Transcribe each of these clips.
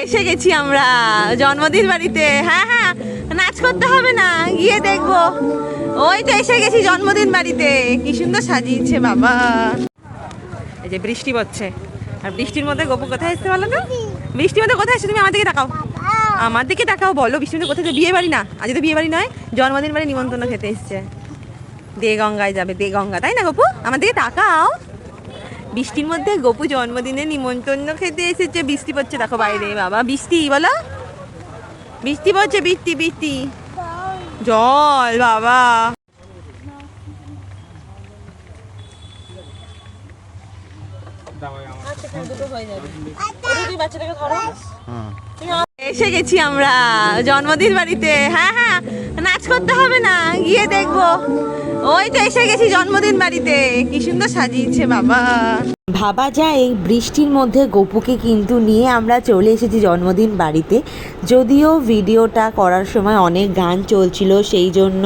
এসে গেছি আমরা জন্মদিন বাড়িতে। হ্যাঁ হ্যাঁ, নাচ করতে হবে না, গিয়ে দেখবো। ওই তো এসে গেছি জন্মদিন বাড়িতে। কি সুন্দর সাজিয়েছে বাবা। এই যে বৃষ্টি পড়ছে, আর বৃষ্টির মধ্যে গপু কোথায় এসছে বলো তো? বৃষ্টির মধ্যে কোথায় এসছে? তুমি আমার দিকে তাকাও, আমার দিকে তাকাও, বলো বৃষ্টির মধ্যে কোথায়? বিয়ে বাড়ি না, আজ তো বিয়ে বাড়ি নয়, জন্মদিন বাড়ি নিমন্ত্রণ খেতে এসছে। দে গঙ্গায় যাবে, দে গঙ্গা, তাই না গপু? আমার দিকে তাকাও। বৃষ্টির মধ্যে গপু জন্মদিনে নিমন্ত্রণ খেতে এসেছে। বৃষ্টি পড়ছে দেখো বাইরে বাবা, বৃষ্টি বলো, বৃষ্টি পড়ছে, বৃষ্টি বৃষ্টি, জল বাবা। এসে গেছি আমরা জন্মদিন বাড়িতে। হ্যাঁ হ্যাঁ, নাচ করতে হবে না, গিয়ে দেখবো। ওই তো এসে গেছি জন্মদিন বাড়িতে। কি সুন্দর সাজিয়েছে বাবা। ভাবা যায় এই বৃষ্টির মধ্যে গপুকে কিন্তু নিয়ে আমরা চলে এসেছি জন্মদিন বাড়িতে। যদিও ভিডিওটা করার সময় অনেক গান চলছিল, সেই জন্য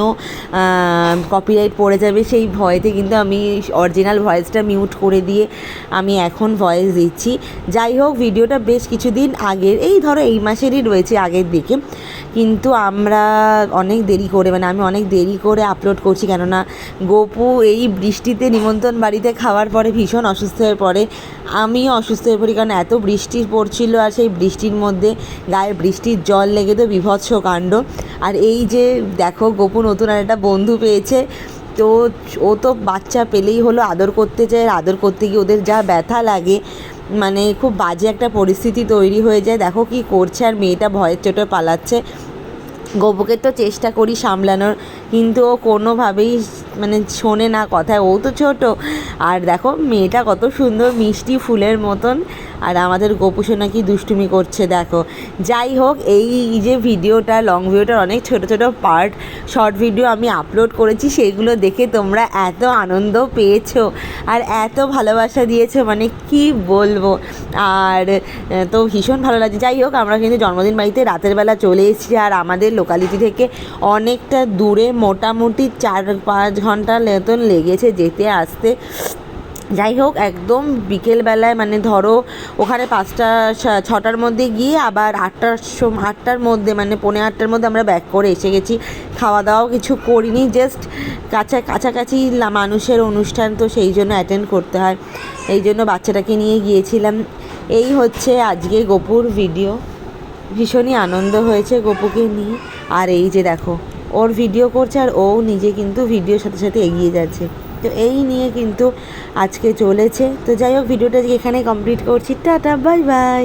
কপিরাইট পড়ে যাবে সেই ভয়েতে কিন্তু আমি অরিজিনাল ভয়েসটা মিউট করে দিয়ে আমি এখন ভয়েস দিচ্ছি। যাই হোক, ভিডিওটা বেশ কিছুদিন আগের, এই ধরো এই মাসেরই রয়েছে আগের দিকে, কিন্তু আমরা অনেক দেরি করে, মানে আমি অনেক দেরি করে আপলোড করছি, কেননা গপু এই বৃষ্টিতে নিমন্ত্রণ বাড়িতে খাওয়ার পরে ভীষণ অসুস্থ হয়ে পড়ে। আমিও অসুস্থ হয়ে পড়ি, কারণ এত বৃষ্টি পড়ছিল, আর সেই বৃষ্টির মধ্যে গায়ে বৃষ্টির জল লেগে তো বিভৎস কাণ্ড। আর এই যে দেখো, গপু নতুন আর একটা বন্ধু পেয়েছে, তো ও তো বাচ্চা পেলেই হলো আদর করতে চায়, আর আদর করতে গিয়ে ওদের যা ব্যথা লাগে, মানে খুব বাজে একটা পরিস্থিতি তৈরি হয়ে যায়। দেখো কি করছে, আর মেয়েটা ভয়ের চোটে পালাচ্ছে। গপুকে তো চেষ্টা করি সামলানোর, কিন্তু ও কোনোভাবেই মানে শোনে না কথায়, ও তো ছোট। আর দেখো মেয়েটা কত সুন্দর মিষ্টি ফুলের মতন, আর আমাদের গপু সোনা কি দুষ্টুমি করছে দেখো। যাই হোক, এই যে ভিডিওটা, লং ভিডিওটার অনেক ছোট ছোট পার্ট, শর্ট ভিডিও আমি আপলোড করেছি, সেগুলো দেখে তোমরা এত আনন্দ পেয়েছো আর এত ভালোবাসা দিয়েছো, মানে কি বলবো। আর তো ভীষণ ভালো লাগছে। যাই হোক, আমরা কিন্তু জন্মদিন বাড়িতে রাতের বেলা চলে এসেছি, আর আমাদের লোকালিটি থেকে অনেকটা দূরে, মোটামুটি 4-5 ঘন্টা মতন লেগেছে যেতে আসতে। যাই হোক, একদম বিকেলবেলায়, মানে ধরো ওখানে 5টা-6টার মধ্যে গিয়ে আবার 8টার মধ্যে, মানে 8:45টার মধ্যে আমরা ব্যাক করে এসে গেছি। খাওয়া দাওয়াও কিছু করিনি, জাস্ট কাছাকাছি মানুষের অনুষ্ঠান, তো সেই জন্য অ্যাটেন্ড করতে হয়, এই জন্য বাচ্চাটাকে নিয়ে গিয়েছিলাম। এই হচ্ছে আজকে গপুর ভিডিও। ভীষণই আনন্দ হয়েছে গপুকে নিয়ে। আর এই যে দেখো, ওর ভিডিও করছে, আর ও নিজে কিন্তু ভিডিওর সাথে সাথে এগিয়ে যাচ্ছে। তো এই নিয়ে কিন্তু আজকে চলেছে। তো যাই হোক, ভিডিওটা এখানে কমপ্লিট করছি। Tata, bye bye.